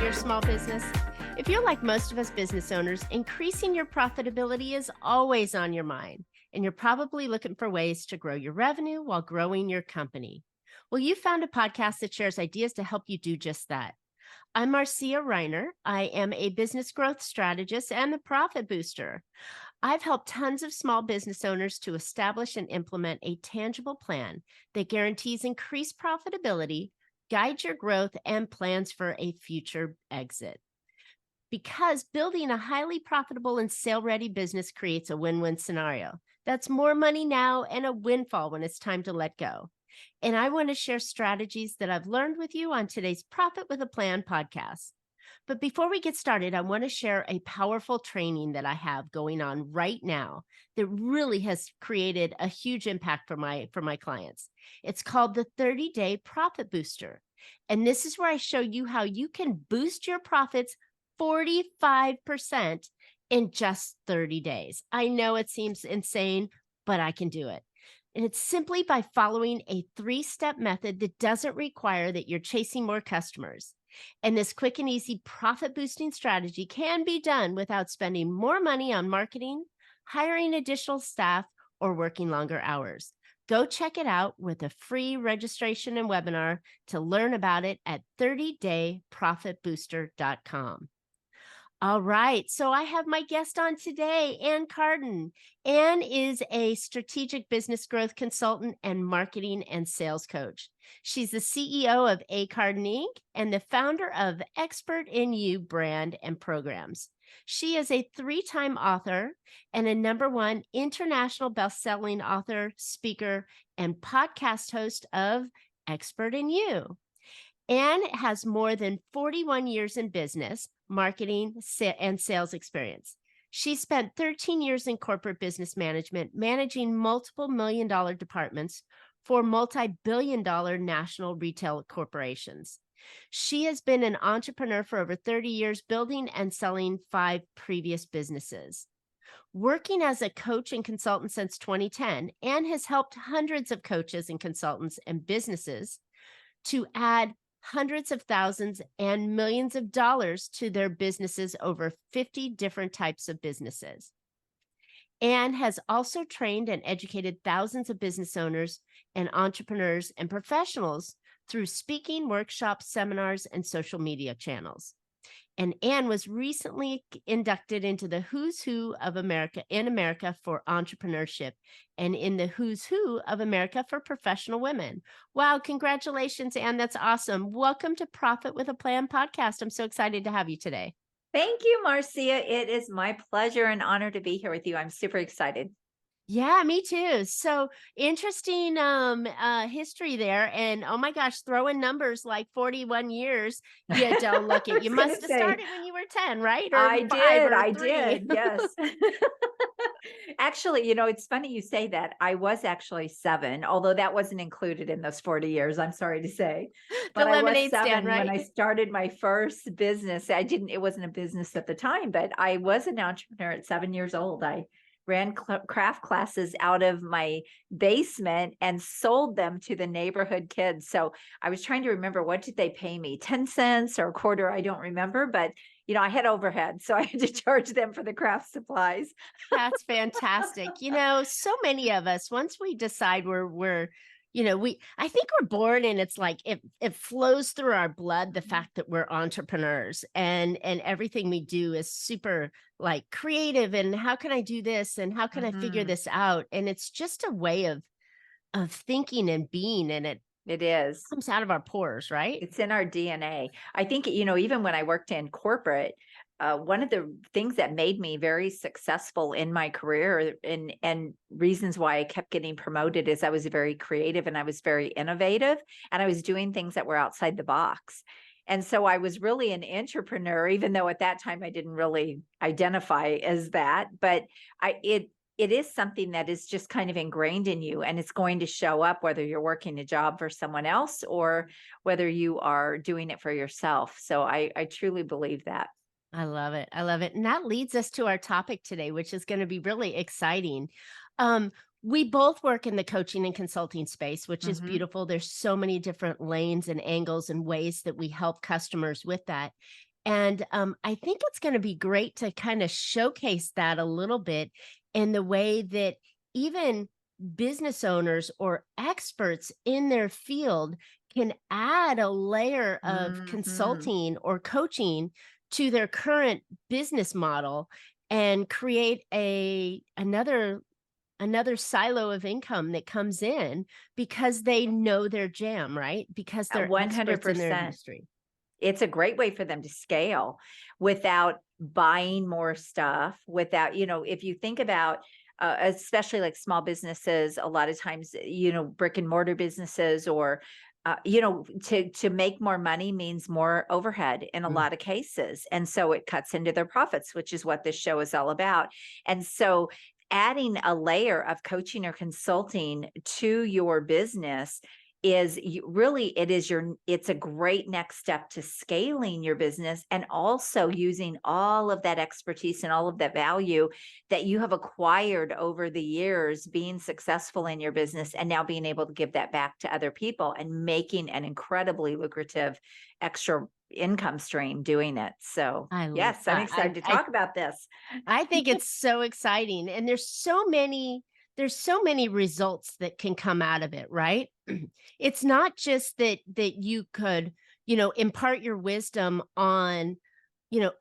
your small business? If you're like most of us business owners, increasing your profitability is always on your mind, and you're probably looking for ways to grow your revenue while growing your company. Well, you found a podcast that shares ideas to help you do just that. I'm Marcia Reiner. I am a business growth strategist and a profit booster. I've helped tons of small business owners to establish and implement a tangible plan that guarantees increased profitability, guides your growth, and plans for a future exit. Because building a highly profitable and sale-ready business creates a win-win scenario. That's more money now and a windfall when it's time to let go. And I want to share strategies that I've learned with you on today's Profit with a Plan podcast. But before we get started, I want to share a powerful training that I have going on right now that really has created a huge impact for my clients. It's called the 30-Day Profit Booster. And this is where I show you how you can boost your profits 45% in just 30 days. I know it seems insane, but I can do it. And it's simply by following a 3-step method that doesn't require that you're chasing more customers. And this quick and easy profit boosting strategy can be done without spending more money on marketing, hiring additional staff, or working longer hours. Go check it out with a free registration and webinar to learn about it at 30dayprofitbooster.com. All right, so I have my guest on today, Ann Carden. Ann is a strategic business growth consultant and marketing and sales coach. She's the CEO of Carden Inc. and the founder of Expert in You brand and programs. She is a 3-time author and a #1 international best-selling author, speaker, and podcast host of Expert in You. Ann has more than 41 years in business, marketing, and sales experience. She spent 13 years in corporate business management, managing multiple million-dollar departments for multi-billion-dollar national retail corporations. She has been an entrepreneur for over 30 years, building and selling 5 previous businesses. Working as a coach and consultant since 2010, Ann has helped hundreds of coaches and consultants and businesses to add hundreds of thousands and millions of dollars to their businesses, over 50 different types of businesses. Ann has also trained and educated thousands of business owners and entrepreneurs and professionals through speaking, workshops, seminars, and social media channels. And Ann was recently inducted into the Who's Who of America for entrepreneurship and in the Who's Who of America for professional women. Wow, congratulations, Ann. That's awesome. Welcome to Profit with a Plan podcast. I'm so excited to have you today. Thank you, Marcia. It is my pleasure and honor to be here with you. I'm super excited. Yeah, me too. So interesting history there. And oh my gosh, throwing numbers like 41 years. You don't look it. You must have started when you were 10, right? Or I 5 did. or I 3. did. Yes. Actually, it's funny you say that. I was actually 7, although that wasn't included in those 40 years. I'm sorry to say. But The lemonade I was 7 stand, right? when I started my first business. It wasn't a business at the time, but I was an entrepreneur at 7 years old. I ran craft classes out of my basement and sold them to the neighborhood kids. So I was trying to remember, what did they pay me? 10 cents or a quarter? I don't remember, but I had overhead, so I had to charge them for the craft supplies. That's fantastic. So many of us, once we decide I think we're born and it's like it flows through our blood, the fact that we're entrepreneurs and everything we do is super like creative, and how can I do this and how can I figure this out? And it's just a way of thinking and being, and it comes out of our pores, right? It's in our DNA. I think, even when I worked in corporate, one of the things that made me very successful in my career and reasons why I kept getting promoted is I was very creative and I was very innovative and I was doing things that were outside the box. And so I was really an entrepreneur, even though at that time I didn't really identify as that, but it is something that is just kind of ingrained in you, and it's going to show up whether you're working a job for someone else or whether you are doing it for yourself. So I truly believe that. I love it. I love it. And that leads us to our topic today, which is going to be really exciting. We both work in the coaching and consulting space, which is beautiful. There's so many different lanes and angles and ways that we help customers with that. And I think it's going to be great to kind of showcase that a little bit in the way that even business owners or experts in their field can add a layer of Mhm. consulting or coaching to their current business model and create another silo of income that comes in because they know their jam, right? Because they're experts in their 100%. industry. It's a great way for them to scale without buying more stuff, without, if you think about, especially like small businesses, a lot of times, brick and mortar businesses or, to make more money means more overhead in a Mm. lot of cases. And so it cuts into their profits, which is what this show is all about. And so adding a layer of coaching or consulting to your business is really it's a great next step to scaling your business and also using all of that expertise and all of that value that you have acquired over the years being successful in your business and now being able to give that back to other people and making an incredibly lucrative extra income stream doing it. So I l yes, I'm excited to talk about this. I think it's so exciting, and there's so many results that can come out of it, right? It's not just that you could, impart your wisdom on,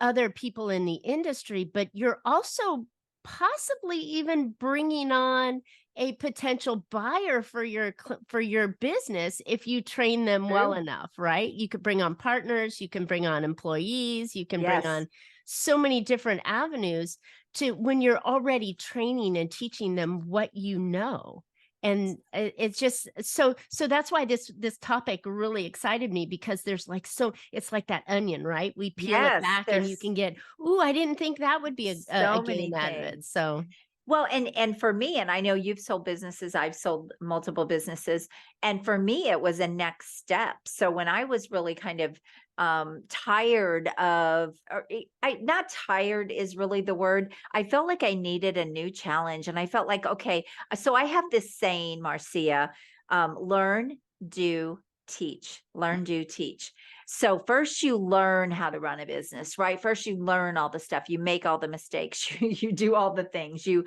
other people in the industry, but you're also possibly even bringing on a potential buyer for your business if you train them well True. enough, right? You could bring on partners, you can bring on employees, you can bring Yes. on so many different avenues to when you're already training and teaching them what you know. And it's just so that's why this topic really excited me because there's like it's like that onion, right? We peel it Yes, back and you there's can get, "Ooh, I didn't think that would be a so gain many out of it." things. So, Well, and for me, and I know you've sold businesses, I've sold multiple businesses, and for me, it was a next step. So when I was really kind of tired of, or not tired is really the word. I felt like I needed a new challenge, and I felt like, okay, so I have this saying, Marcia, learn, do, teach, learn, do, teach. So first you learn how to run a business, right? First you learn all the stuff, you make all the mistakes, you do all the things, you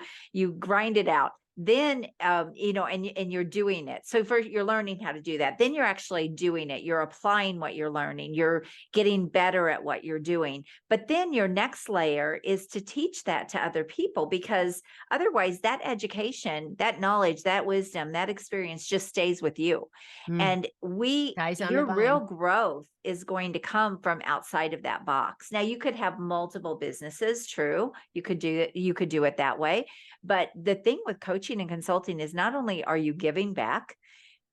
grind it out. Then and you're doing it. So first you're learning how to do that. Then you're actually doing it. You're applying what you're learning. You're getting better at what you're doing. But then your next layer is to teach that to other people because otherwise that education, that knowledge, that wisdom, that experience just stays with you. mm, And guys on the your real vine. growth is going to come from outside of that box. Now you could have multiple businesses, true. You could do it that way. But the thing with coaching and consulting is not only are you giving back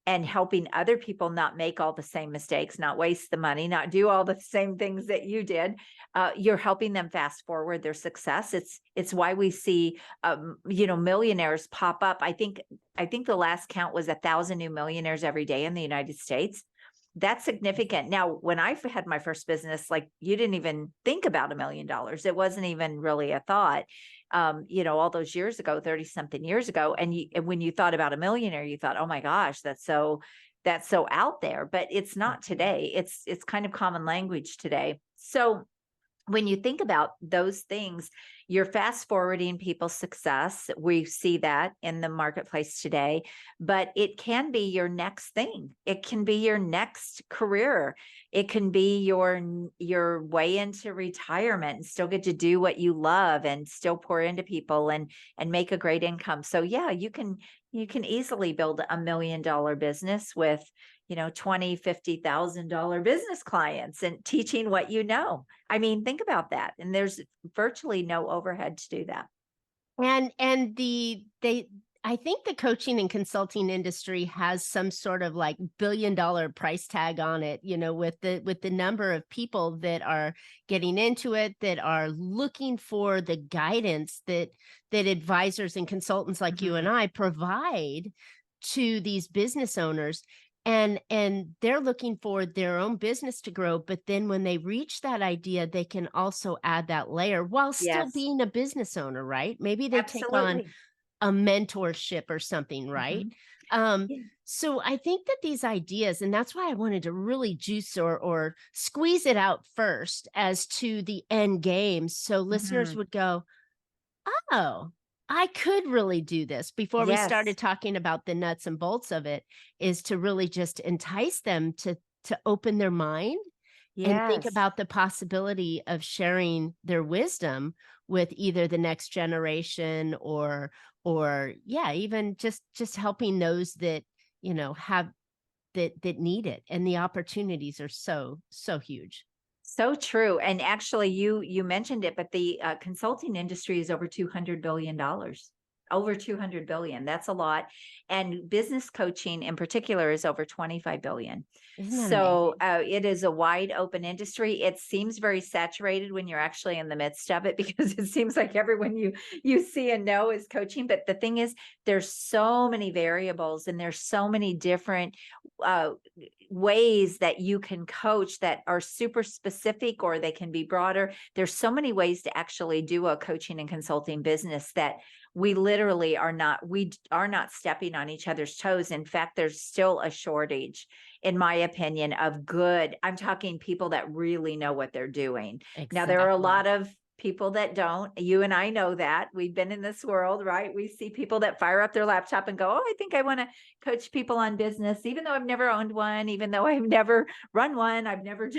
and helping other people not make all the same mistakes, not waste the money, not do all the same things that you did. You're helping them fast forward their success. It's why we see, millionaires pop up. I think the last count was 1,000 new millionaires every day in the United States. That's significant. Now, when I had my first business, like you didn't even think about $1 million. It wasn't even really a thought. All those years ago, 30 something years ago. And when you thought about a millionaire, you thought, oh my gosh, that's so out there, but it's not today. It's kind of common language today. So when you think about those things, you're fast forwarding people's success. We see that in the marketplace today, but it can be your next thing. It can be your next career. It can be your way into retirement and still get to do what you love and still pour into people and make a great income. So yeah, you can easily build $1 million business with 20, $50,000 business clients and teaching what you know. I mean, think about that. And there's virtually no overhead to do that. And I think the coaching and consulting industry has some sort of like billion-dollar price tag on it, with the number of people that are getting into it, that are looking for the guidance that advisors and consultants like you and Mhm. I provide to these business owners. And they're looking for their own business to grow, but then when they reach that idea, they can also add that layer while still Yes, being a business owner, right? Maybe they take on absolutely. a mentorship or something, right? Mhm. Um, Yeah. so I think that these ideas, and that's why I wanted to really juice or squeeze it out first as to the end game, so listeners Mhm. would go, "Oh, I could really do this," before we Yes. started talking about the nuts and bolts of it, is to really just entice them to open their mind and think Yes. about the possibility of sharing their wisdom with either the next generation or yeah, even just helping those that, have that need it, and the opportunities are so huge. So true. And actually, you mentioned it, but the consulting industry is over $200 billion. Over 200 billion. That's a lot. And business coaching in particular is over 25 billion. Isn't that So amazing? it is a wide open industry. It seems very saturated when you're actually in the midst of it because it seems like everyone you see and know is coaching. But the thing is, there's so many variables and there's so many different uh, ways that you can coach that are super specific or they can be broader. There's so many ways to actually do a coaching and consulting business that we literally are not stepping on each other's toes. In fact, there's still a shortage, in my opinion, of good, I'm talking people that really know what they're doing. Now, there are a Exactly. lot of people that don't. You and I know that. We've been in this world, right? We see people that fire up their laptop and go, "Oh, I think I want to coach people on business," even though I've never owned one, even though I've never run one, I've never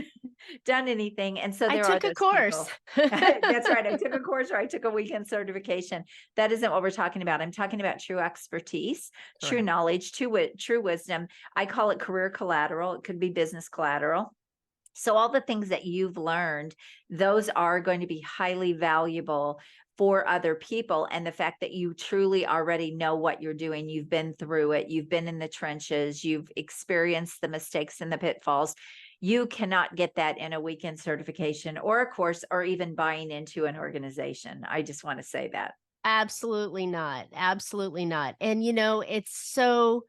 done anything. And so I there are took a those course. people. That's right. I took a course or I took a weekend certification. That isn't what we're talking about. I'm talking about true expertise, true Correct. knowledge, true wisdom. I call it career collateral. It could be business collateral. So all the things that you've learned, those are going to be highly valuable for other people. And the fact that you truly already know what you're doing, you've been through it, you've been in the trenches, you've experienced the mistakes and the pitfalls. You cannot get that in a weekend certification or a course or even buying into an organization. I just want to say that. Absolutely not. Absolutely not. And it's so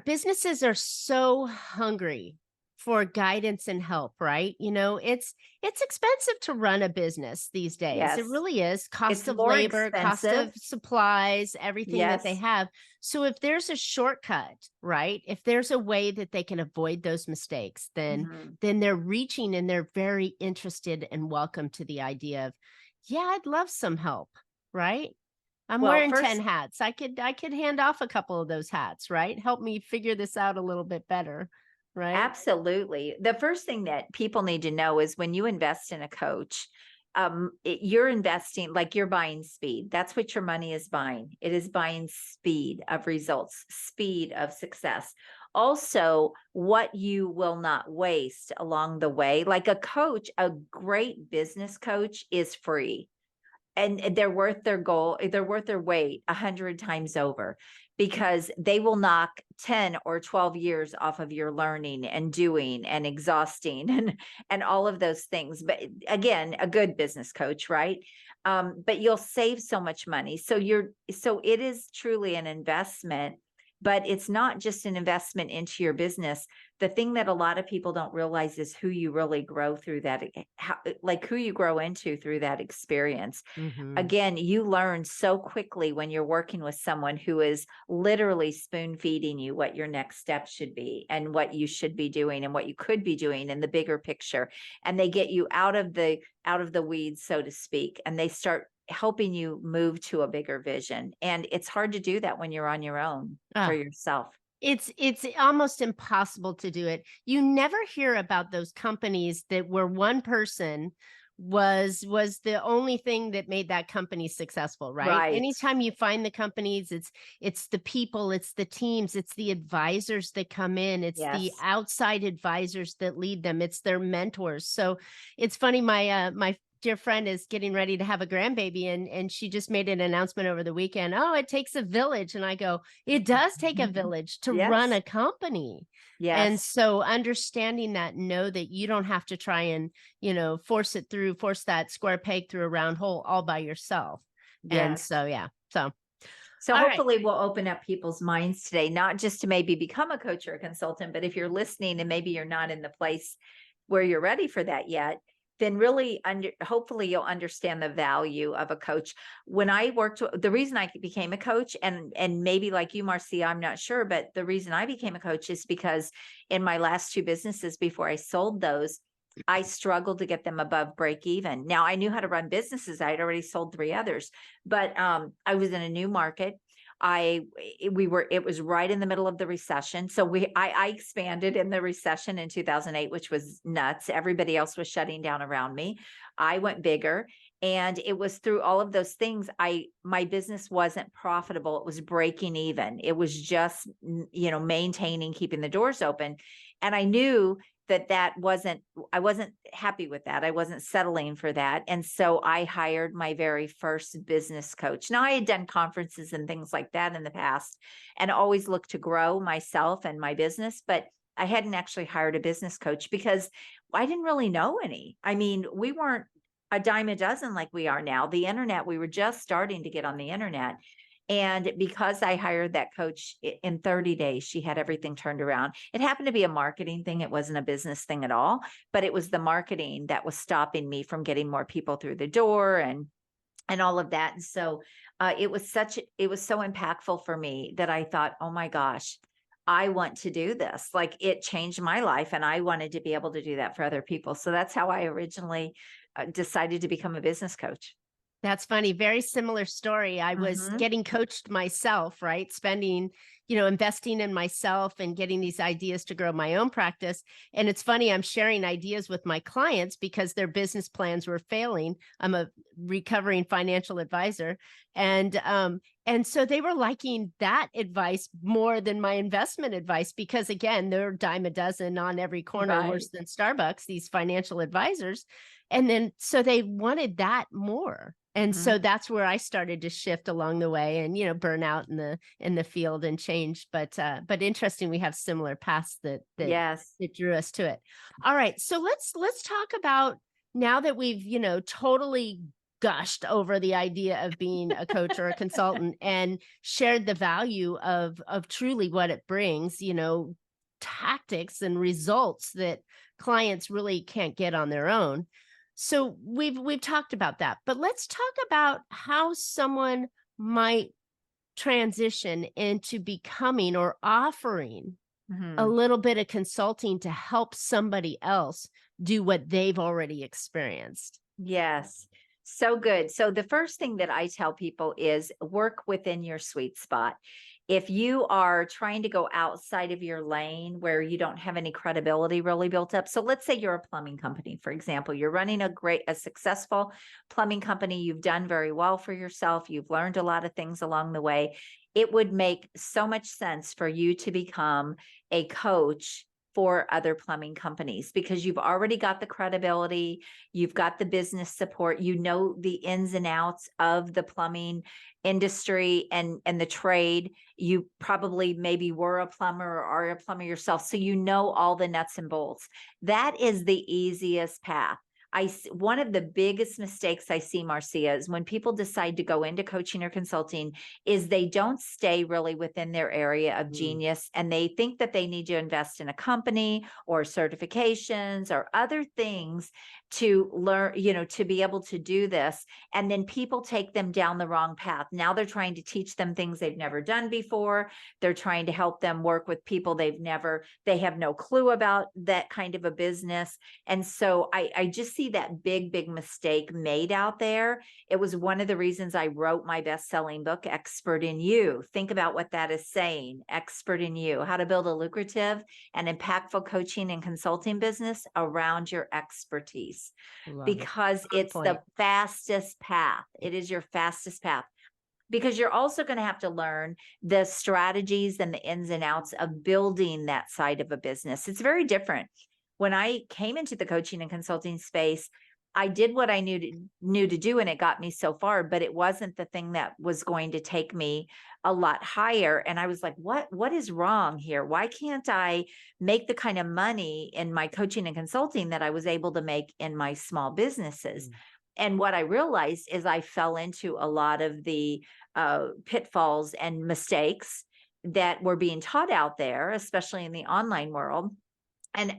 businesses are so hungry for guidance and help, right? It's expensive to run a business these days. It Yes. really is. It's Cost of more labor, cost expensive. of supplies, everything that they Yes. have. So if there's a shortcut, right? If there's a way that they can avoid those mistakes, then Mhm. then they're reaching and they're very interested and welcome to the idea of, yeah, I'd love some help, right? I'm Well, wearing 10 first, hats. I could hand off a couple of those hats, right? Help me figure this out a little bit better, right? absolutely. The first thing that people need to know is when you invest in a coach, you're investing like you're buying speed. That's what your money is buying. It is buying speed of results, speed of success. Also, what you will not waste along the way. Like a coach, a great business coach is free and they're worth their goal, they're worth their weight 100 times over because they will knock 10 or 12 years off of your learning and doing and exhausting and all of those things. But again, a good business coach, right? But you'll save so much money. So it is truly an investment, but it's not just an investment into your business. The thing that a lot of people don't realize is who you really grow through that, like who you grow into through that experience. Mhm. Again, you learn so quickly when you're working with someone who is literally spoon feeding you what your next step should be and what you should be doing and what you could be doing in the bigger picture. And they get you out of the weeds, so to speak, and they start helping you move to a bigger vision. And it's hard to do that when you're on your own for Ah, yourself. it's almost impossible to do it. You never hear about those companies that where one person was the only thing that made that company successful, right? Right. Anytime you find the companies, it's the people, it's the teams, it's the advisors that come in, it's the Yes. outside advisors that lead them, it's their mentors. So it's funny, my dear friend is getting ready to have a grandbaby, and she just made an announcement over the weekend. Oh, it takes a village. And I go, it does take a village to run Yes. a company. And Yes. so understanding that, know that you don't have to try and, force that square peg through a round hole all by yourself. And Yes. so, yeah. So, So all right. hopefully we'll open up people's minds today, not just to maybe become a coach or a consultant, but if you're listening and maybe you're not in the place where you're ready for that yet, then really hopefully you'll understand the value of a coach. When I worked, the reason I became a coach, and maybe like you, Marcia, I'm not sure, but the reason I became a coach is because in my last two businesses before I sold those, I struggled to get them above break even. Now I knew how to run businesses. I had already sold three others, but I was in a new market. It was right in the middle of the recession. So I expanded in the recession in 2008, which was nuts. Everybody else was shutting down around me. I went bigger, and it was through all of those things. My business wasn't profitable. It was breaking even. It was just, maintaining, keeping the doors open. And I knew that I wasn't happy with that. I wasn't settling for that. And so I hired my very first business coach. Now I had done conferences and things like that in the past and always looked to grow myself and my business, but I hadn't actually hired a business coach because I didn't really know any. I mean, we weren't a dime a dozen like we are now. The internet, we were just starting to get on the internet. And because I hired that coach in 30 days, she had everything turned around. It happened to be a marketing thing. It wasn't a business thing at all, but it was the marketing that was stopping me from getting more people through the door and all of that. And so it was so impactful for me that I thought, oh my gosh, I want to do this. Like, it changed my life, and I wanted to be able to do that for other people. So that's how I originally decided to become a business coach. That's funny. Very similar story. I was Mhm. getting coached myself, right? Spending, investing in myself and getting these ideas to grow my own practice. And it's funny, I'm sharing ideas with my clients because their business plans were failing. I'm a recovering financial advisor. And so they were liking that advice more than my investment advice because, again, they're a dime a dozen on every corner, Right. worse than Starbucks, these financial advisors. And then so they wanted that more. And Mhm. so that's where I started to shift along the way and, burn out in the field and change. But interesting, we have similar paths Yes. that drew us to it. All right. So let's talk about, now that we've, totally gushed over the idea of being a coach or a consultant and shared the value of truly what it brings, tactics and results that clients really can't get on their own. So we've talked about that, but let's talk about how someone might transition into becoming or offering a Mhm. little bit of consulting to help somebody else do what they've already experienced. Yes. So good. So the first thing that I tell people is work within your sweet spot. If you are trying to go outside of your lane where you don't have any credibility really built up. So let's say you're a plumbing company, for example, you're running a successful plumbing company. You've done very well for yourself. You've learned a lot of things along the way. It would make so much sense for you to become a coach for other plumbing companies because you've already got the credibility. You've got the business support, the ins and outs of the plumbing industry and the trade. You probably maybe were a plumber or are a plumber yourself. So you know all the nuts and bolts. That is the easiest path. One of the biggest mistakes I see, Marcia, is when people decide to go into coaching or consulting is they don't stay really within their area of Mm. genius, and they think that they need to invest in a company or certifications or other things to learn, to be able to do this. And then people take them down the wrong path. Now they're trying to teach them things they've never done before. They're trying to help them work with people they have no clue about that kind of a business. And so I just see that big mistake made out there. It was one of the reasons I wrote my best-selling book, Expert in You. Think about what that is saying, Expert in You, how to build a lucrative and impactful coaching and consulting business around your expertise, Love it. because On it's the point. fastest path. It is your fastest path. Because you're also going to have to learn the strategies and the ins and outs of building that side of a business. It's very different. When I came into the coaching and consulting space, I did what I knew to do, and it got me so far, but it wasn't the thing that was going to take me a lot higher. And I was like, what is wrong here? Why can't I make the kind of money in my coaching and consulting that I was able to make in my small businesses? Mm. And what I realized is I fell into a lot of the pitfalls and mistakes that were being taught out there, especially in the online world. And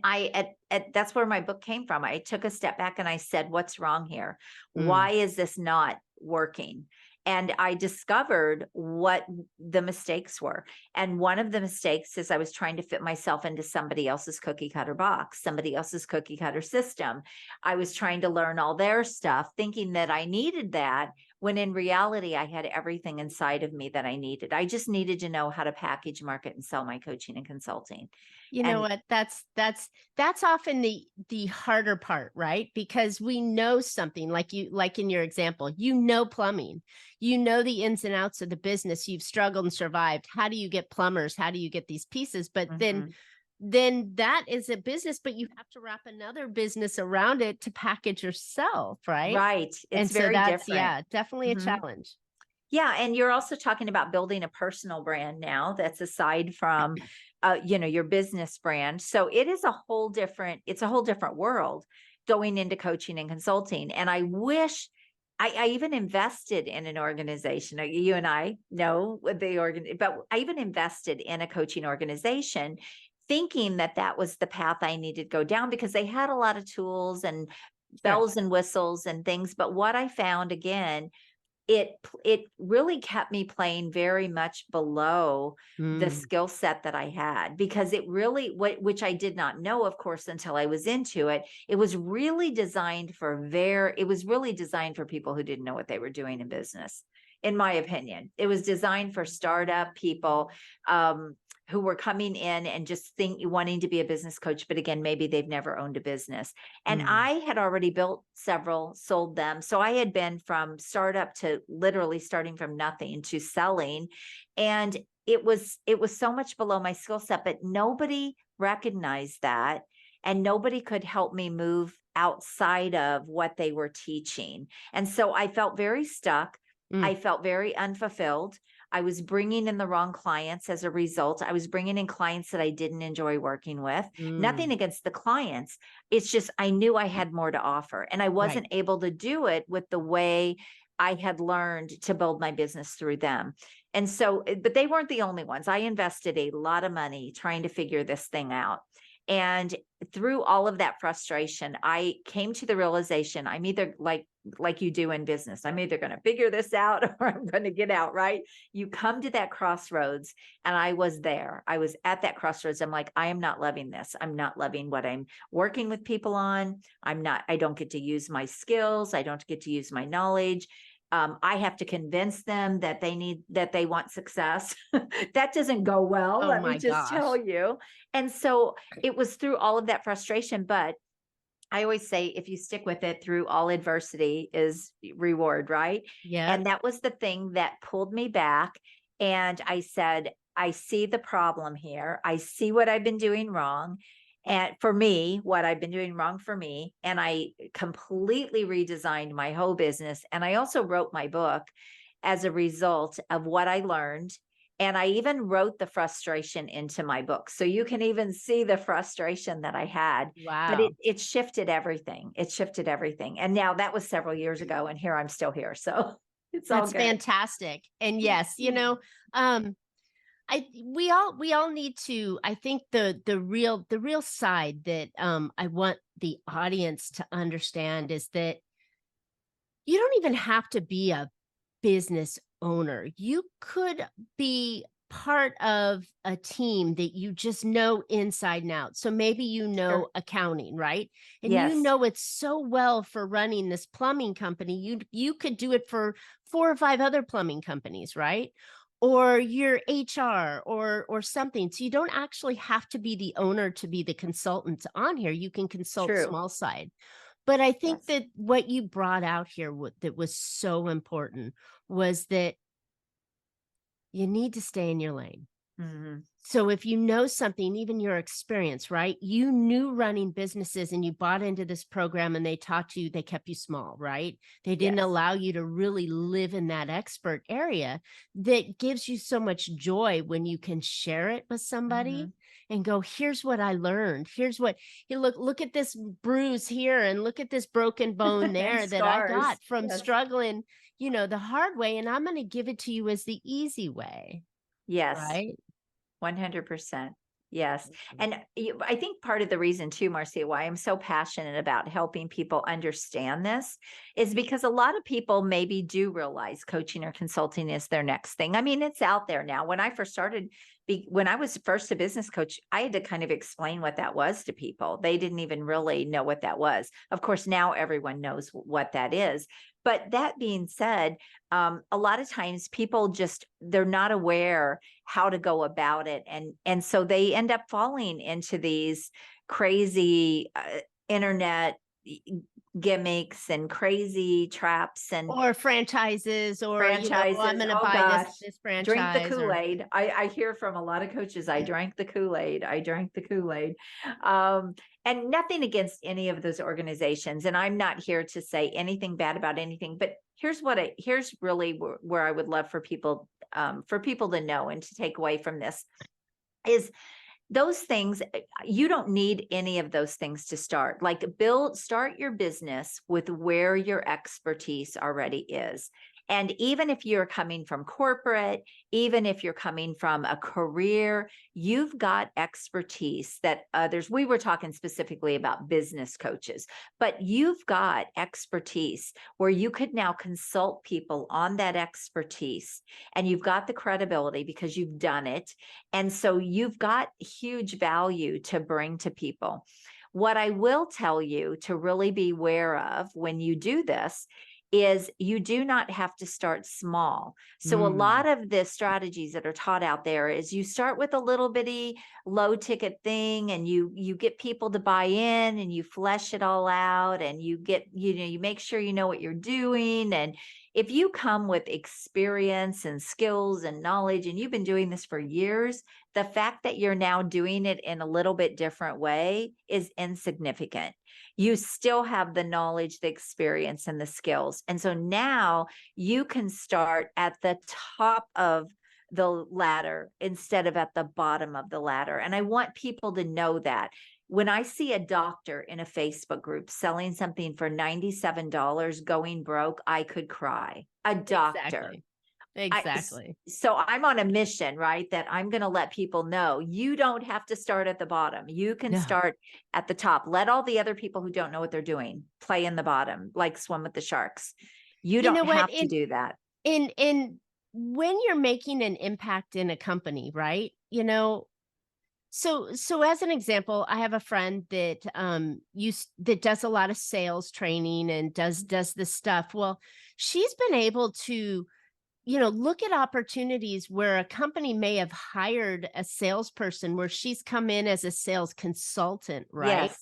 that's where my book came from. I took a step back and I said, what's wrong here? Mm, Why is this not working? And I discovered what the mistakes were. And one of the mistakes is I was trying to fit myself into somebody else's cookie cutter box, somebody else's cookie cutter system. I was trying to learn all their stuff, thinking that I needed that, when in reality, I had everything inside of me that I needed. I just needed to know how to package, market, and sell my coaching and consulting. you know And what? That's often the harder part, right? Because we know something, like in your example, you know plumbing, you know the ins and outs of the business, you've struggled and survived. How do you get plumbers? How do you get these pieces? But Mhm. then that is a business, but you have to wrap another business around it to package yourself, right? Right. And It's so very that's, different. yeah, definitely a Mhm. challenge. Yeah, and you're also talking about building a personal brand now that's aside from, your business brand. So it is it's a whole different world going into coaching and consulting. And I wish I even invested in an organization. You and I know what but I even invested in a coaching organization thinking that that was the path I needed to go down because they had a lot of tools and Sure. bells and whistles and things. But what I found again, it really kept me playing very much below the Mm, skill set that I had, because it really, which I did not know, of course, until I was into it. It was really designed for people who didn't know what they were doing in business. In my opinion, it was designed for startup people, um, who were coming in and just wanting to be a business coach, but again, maybe they've never owned a business. And mm, I had already built several, sold them. So I had been from startup to literally starting from nothing to selling. And it was so much below my skill set, but nobody recognized that. And nobody could help me move outside of what they were teaching. And so I felt very stuck. mm, I felt very unfulfilled. I was bringing in the wrong clients as a result. I was bringing in clients that I didn't enjoy working with. Nothing mm. against the clients. It's just I knew I had more to offer, and I Right. wasn't able to do it with the way I had learned to build my business through them. And so, but they weren't the only ones. I invested a lot of money trying to figure this thing out. And through all of that frustration, I came to the realization I'm either like you do in business. I'm either going to figure this out or I'm going to get out, right? You come to that crossroads, and I was there. I was at that crossroads. I'm like, I am not loving this. I'm not loving what I'm working with people on. I don't get to use my skills. I don't get to use my knowledge. I have to convince them that they want success. That doesn't go well, Oh let me my just tell gosh. you. And so it was through all of that frustration, but I always say if you stick with it, through all adversity is reward, right? Yep. And that was the thing that pulled me back. And I said, I see the problem here. I see what I've been doing wrong. And for me, what I've been doing wrong for me. And I completely redesigned my whole business. And I also wrote my book as a result of what I learned. And I even wrote the frustration into my book. So you can even see the frustration that I had, but Wow. it shifted everything. It shifted everything. And now that was several years ago, and here I'm still here. So it's all That's good. fantastic. And yes, um, we all need to, I think the real side that I want the audience to understand is that you don't even have to be a business owner. You could be part of a team that you just know inside and out. So maybe you Sure. know accounting, right? And you Yes. know it so well for running this plumbing company. You could do it for four or five other plumbing companies, right? Or your HR or something. So you don't actually have to be the owner to be the consultant on here. You can consult True. small side. But I think Yes. that what you brought out here that was so important was that you need to stay in your lane. Mhm. So if you know something, even your experience, right? You knew running businesses and you bought into this program and they taught you, they kept you small, right? They didn't Yes. allow you to really live in that expert area that gives you so much joy when you can share it with somebody Mhm. and go, here's what I learned. Here's what you look at this bruise here and look at this broken bone And there that I scars. got from Yes. struggling, the hard way. And I'm going to give it to you as the easy way, Yes. right? 100%. Yes. And I think part of the reason too, Marcia, why I'm so passionate about helping people understand this is because a lot of people maybe do realize coaching or consulting is their next thing. I mean, it's out there now. When I first started, when I was first a business coach, I had to kind of explain what that was to people. They didn't even really know what that was. Of course, now everyone knows what that is. But that being said, a lot of times people they're not aware how to go about it. And so they end up falling into these crazy internet gimmicks and crazy traps and Or franchises, or, I'm franchises. gonna Oh buy gosh, this drink the franchise, or Kool-Aid. I hear from a lot of coaches, I drank the Kool-Aid. I drank the Kool-Aid. Um, and nothing against any of those organizations. And I'm not here to say anything bad about anything, but here's really where I would love for people to know and to take away from this is those things. You don't need any of those things to start. Like start your business with where your expertise already is. And even if you're coming from corporate, even if you're coming from a career, you've got expertise that we were talking specifically about business coaches, but you've got expertise where you could now consult people on that expertise, and you've got the credibility because you've done it. And so you've got huge value to bring to people. What I will tell you to really be aware of when you do this is you do not have to start small. So a lot of the strategies that are taught out there is you start with a little bitty low ticket thing, and you get people to buy in, and you flesh it all out, and you make sure you know what you're doing. And if you come with experience and skills and knowledge, and you've been doing this for years, the fact that you're now doing it in a little bit different way is insignificant. You still have the knowledge, the experience, and the skills. And so now you can start at the top of the ladder instead of at the bottom of the ladder. And I want people to know that. When I see a doctor in a Facebook group selling something for $97 going broke, I could cry. A doctor. Exactly. So I'm on a mission, right? That I'm going to let people know you don't have to start at the bottom. You can No. start at the top. Let all the other people who don't know what they're doing play in the bottom, like swim with the sharks. You You know don't what? have to do that. In when you're making an impact in a company, right? So as an example, I have a friend that that does a lot of sales training and does this stuff. Well, she's been able to, look at opportunities where a company may have hired a salesperson where she's come in as a sales consultant, right? Yes.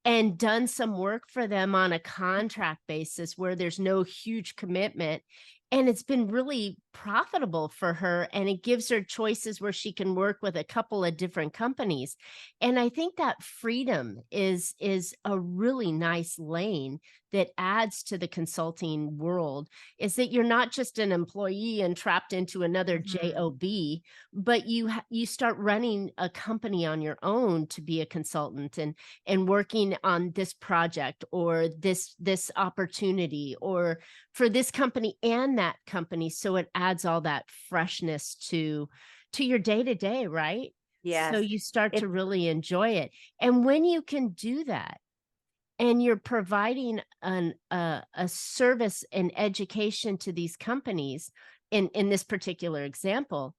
And done some work for them on a contract basis where there's no huge commitment. And it's been really profitable for her. And it gives her choices where she can work with a couple of different companies. And I think that freedom is a really nice lane that adds to the consulting world, is that you're not just an employee and trapped into another Mhm. job, but you start running a company on your own to be a consultant, and working on this project or this opportunity, or for this company and that company. So it adds all that freshness to your day to day, right? So Yes. you start to It, really enjoy it. And when you can do that, and you're providing a service and education to these companies, in this particular example,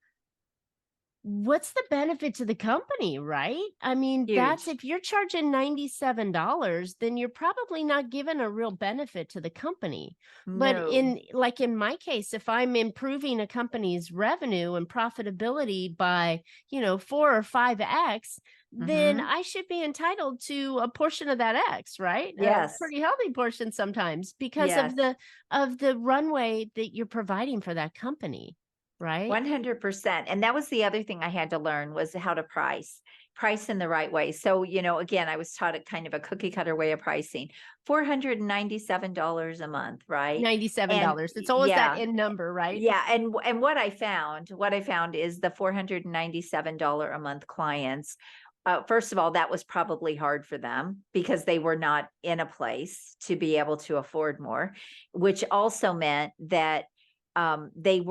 what's the benefit to the company, right? I mean, that's, huge. if you're charging $97, then you're probably not giving a real benefit to the company. But No. in my case, if I'm improving a company's revenue and profitability by, 4 or 5x, then Mhm. I should be entitled to a portion of that X, right? A Yes. pretty healthy portion sometimes, because Yes. of the runway that you're providing for that company, right? 100%. And that was the other thing I had to learn was how to price in the right way. So, again, I was taught a kind of a cookie cutter way of pricing, $497 a month, right? And $97. It's always that yeah, end number, right? yeah. And what I found is the $497 a month clients. First of all, that was probably hard for them because they were not in a place to be able to afford more, which also meant that they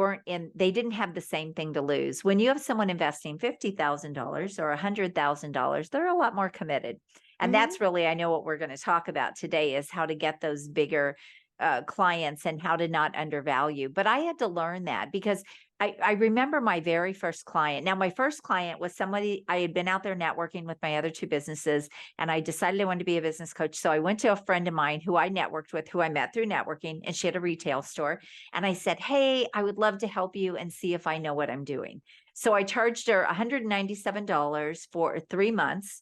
didn't have the same thing to lose. When you have someone investing $50,000 or $100,000, they're a lot more committed. And Mhm. that's really, I know what we're going to talk about today is how to get those bigger clients and how to not undervalue. But I had to learn that because I remember my very first client. Now, my first client was somebody I had been out there networking with my other two businesses, and I decided I wanted to be a business coach. So I went to a friend of mine who I networked with, who I met through networking, and she had a retail store. And I said, "Hey, I would love to help you and see if I know what I'm doing." So I charged her $197 for 3 months.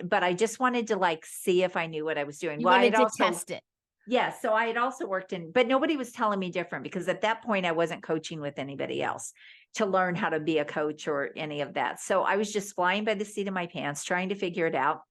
But I just wanted to like see if I knew what I was doing. You Well, I wanted had to also test it. Yes. So I had also worked but nobody was telling me different because at that point I wasn't coaching with anybody else to learn how to be a coach or any of that. So I was just flying by the seat of my pants, trying to figure it out.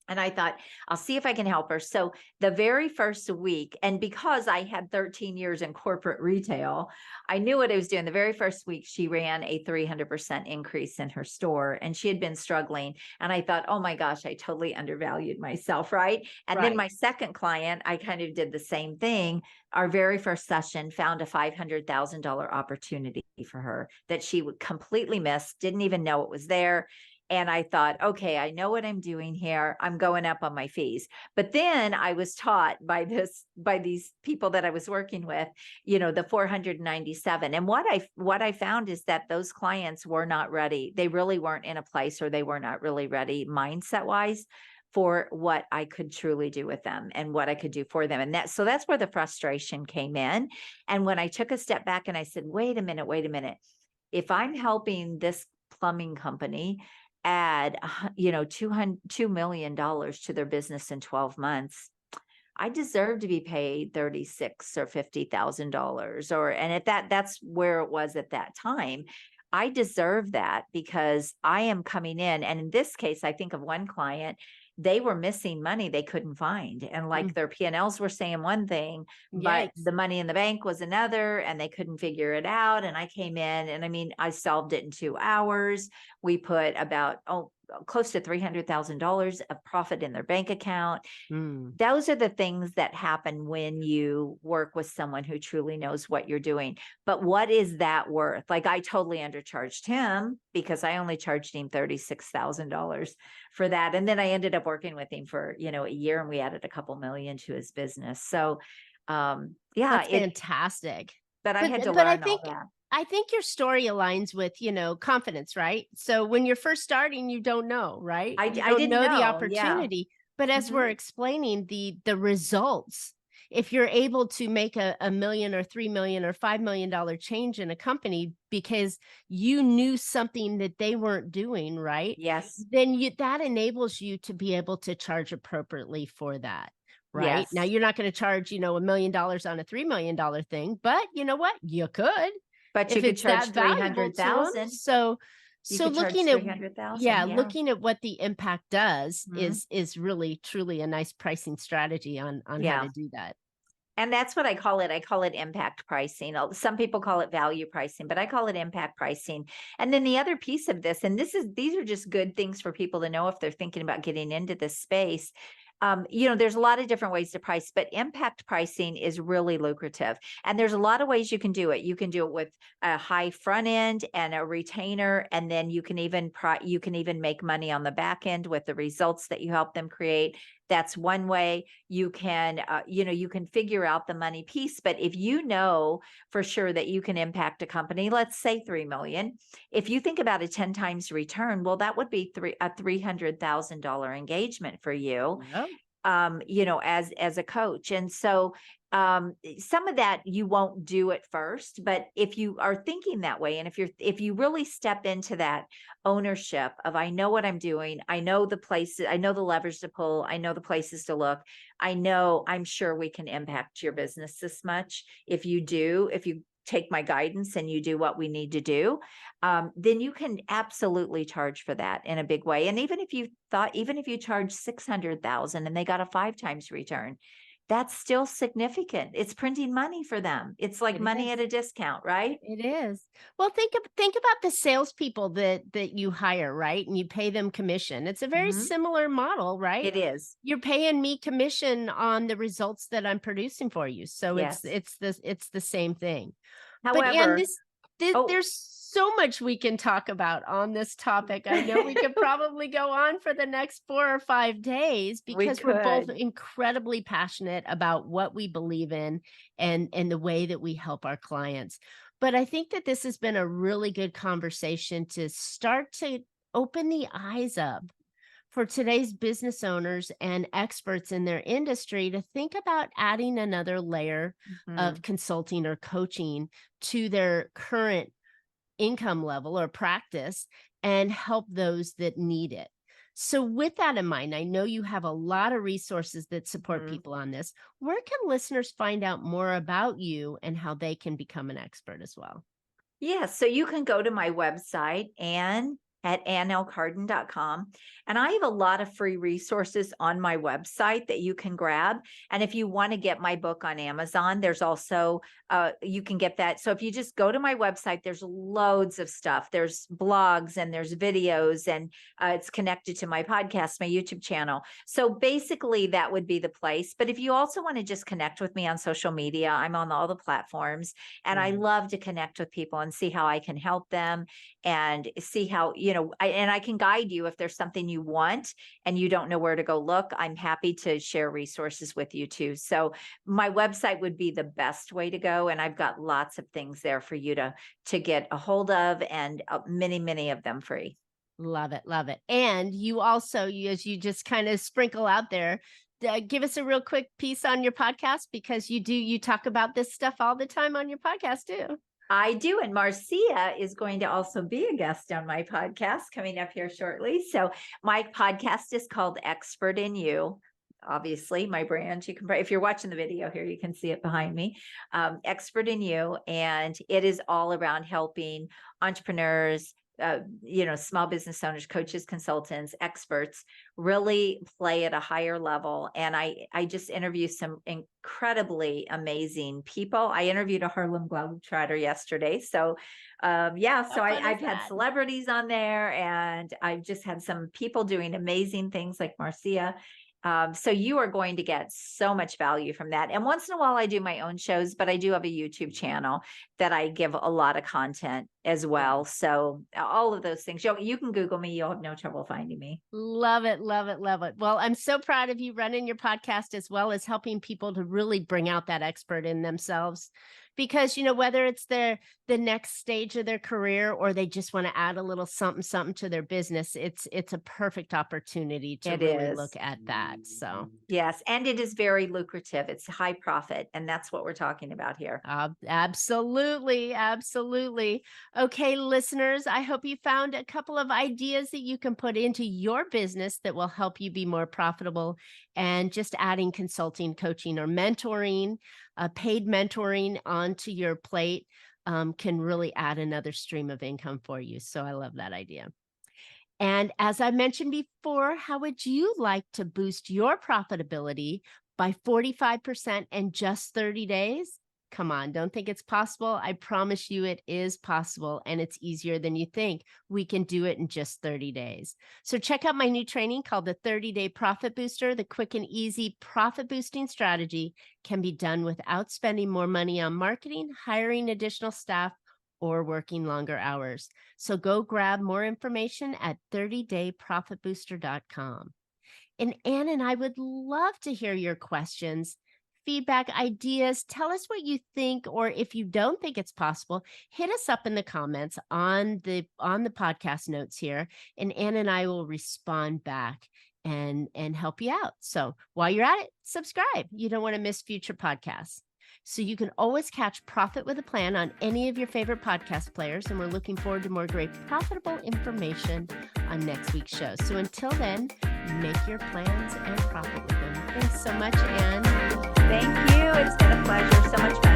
And I thought, I'll see if I can help her. So the very first week, and because I had 13 years in corporate retail, I knew what I was doing. The very first week, she ran a 300% increase in her store, and she had been struggling. And I thought, oh my gosh, I totally undervalued myself, right? And then Right. my second client, I kind of did the same thing. Our very first session found a $500,000 opportunity for her that she would completely miss, didn't even know it was there. And I thought, okay, I know what I'm doing here. I'm going up on my fees. But then I was taught by these people that I was working with, the 497. And what I found is that those clients were not ready. They really weren't in a place, or they were not really ready mindset wise for what I could truly do with them and what I could do for them. And so that's where the frustration came in. And when I took a step back and I said, wait a minute, if I'm helping this plumbing company add, $2 million to their business in 12 months, I deserve to be paid 36 or $50,000, and at that's where it was at that time. I deserve that because I am coming in. And in this case, I think of one client, they were missing money they couldn't find. And like Mm. their P&Ls were saying one thing, but Yikes. the money in the bank was another, and they couldn't figure it out. And I came in, and I mean, I solved it in 2 hours. We put about, close to $300,000 of profit in their bank account. Mm. Those are the things that happen when you work with someone who truly knows what you're doing. But what is that worth? Like, I totally undercharged him because I only charged him $36,000 for that. And then I ended up working with him for, a year, and we added a couple million to his business. So, yeah, That's fantastic. but I had to But I learn all think that. your story aligns with, confidence, right? So when you're first starting, you don't know, right? You I don't didn't know the know. Yeah. opportunity. But as we're Mhm. explaining the results, if you're able to make a million or 3 million or $5 million change in a company because you knew something that they weren't doing, right? Yes. Then that enables you to be able to charge appropriately for that. Right. Now Yes. you're not going to charge, $1 million on a $3 million thing, but you know what? You could But you if could it's charge that valuable to them. 300,000. You So could charge looking at 300,000. yeah, Yeah. looking at what the impact does Mhm. is really truly a nice pricing strategy on how Yeah. to do that. And that's what I call it. I call it impact pricing. Some people call it value pricing, but I call it impact pricing. And then the other piece of this, and these are just good things for people to know if they're thinking about getting into this space. There's a lot of different ways to price, but impact pricing is really lucrative. And there's a lot of ways you can do it. You can do it with a high front end and a retainer, and then you can even make money on the back end with the results that you help them create. That's one way. You can, you can figure out the money piece. But if you know for sure that you can impact a company, let's say 3 million, if you think about a 10 times return, well, that would be a $300,000 engagement for you, Yep. as a coach. And so some of that you won't do at first, but if you are thinking that way, and if you really step into that ownership of, I know what I'm doing, I know the places, I know the levers to pull, I know the places to look, I'm sure we can impact your business this much. If you take my guidance and you do what we need to do, then you can absolutely charge for that in a big way. And even if you charge 600,000 and they got a 5 times return, that's still significant. It's printing money for them. It's like It money at is. a discount, right? It is. Well, think about the salespeople that you hire, right? And you pay them commission. It's a very Mhm. similar model, right? It is. You're paying me commission on the results that I'm producing for you. So Yes. it's the same thing. But Anne, However, oh, there's so much we can talk about on this topic. I know we could probably go on for the next 4 or 5 days we because we're both could. incredibly passionate about what we believe in and the way that we help our clients. But I think that this has been a really good conversation to start to open the eyes up for today's business owners and experts in their industry to think about adding another layer Mhm. of consulting or coaching to their current income level or practice and help those that need it. So, with that in mind, I know you have a lot of resources that support Mhm. people on this. Where can listeners find out more about you and how they can become an expert as well? Yeah, so you can go to my website, at annlcarden.com. And I have a lot of free resources on my website that you can grab. And if you want to get my book on Amazon, there's also, you can get that. So if you just go to my website, there's loads of stuff. There's blogs and there's videos, and it's connected to my podcast, my YouTube channel. So basically, that would be the place. But if you also want to just connect with me on social media, I'm on all the platforms. And I Mm. love to connect with people and see how I can help them and see how, I can guide you if there's something you want and you don't know where to go look. I'm happy to share resources with you too. So my website would be the best way to go. And I've got lots of things there for you to get a hold of, and many of them free. Love it, love it. And you also, as you just kind of sprinkle out there, give us a real quick piece on your podcast because you talk about this stuff all the time on your podcast too. I do. And Marcia is going to also be a guest on my podcast coming up here shortly. So my podcast is called Expert in You. Obviously, my brand, you can, if you're watching the video here, you can see it behind me. Expert in You. And it is all around helping entrepreneurs, small business owners, coaches, consultants, experts really play at a higher level. And I just interview some incredibly amazing people. I interviewed a Harlem Globetrotter yesterday. So How so fun is I've had that? celebrities on there, and I've just had some people doing amazing things like Marcia. So you are going to get so much value from that. And once in a while, I do my own shows, but I do have a YouTube channel that I give a lot of content as well. So all of those things, you can Google me. You'll have no trouble finding me. Love it, love it, love it. Well, I'm so proud of you running your podcast as well as helping people to really bring out that expert in themselves. Because, whether it's the next stage of their career or they just want to add a little something, something to their business, it's a perfect opportunity to It really is. look at that. So Yes. And it is very lucrative. It's high profit. And that's what we're talking about here. absolutely, absolutely. Okay, listeners, I hope you found a couple of ideas that you can put into your business that will help you be more profitable. And just adding consulting, coaching, or mentoring, paid mentoring onto your plate can really add another stream of income for you. So I love that idea. And as I mentioned before, how would you like to boost your profitability by 45% in just 30 days? Come on, don't think it's possible. I promise you it is possible, and it's easier than you think. We can do it in just 30 days. So check out my new training called the 30-Day Profit Booster. The quick and easy profit boosting strategy can be done without spending more money on marketing, hiring additional staff, or working longer hours. So go grab more information at 30dayprofitbooster.com. And Anne and I would love to hear your questions, feedback, ideas. Tell us what you think, or if you don't think it's possible, hit us up in the comments on the podcast notes here, and Anne and I will respond back and help you out. So while you're at it, subscribe. You don't want to miss future podcasts. So you can always catch Profit with a Plan on any of your favorite podcast players. And we're looking forward to more great profitable information on next week's show. So until then, make your plans and profit with them. Thanks so much, Anne. Thank you. It's been a pleasure. So much fun.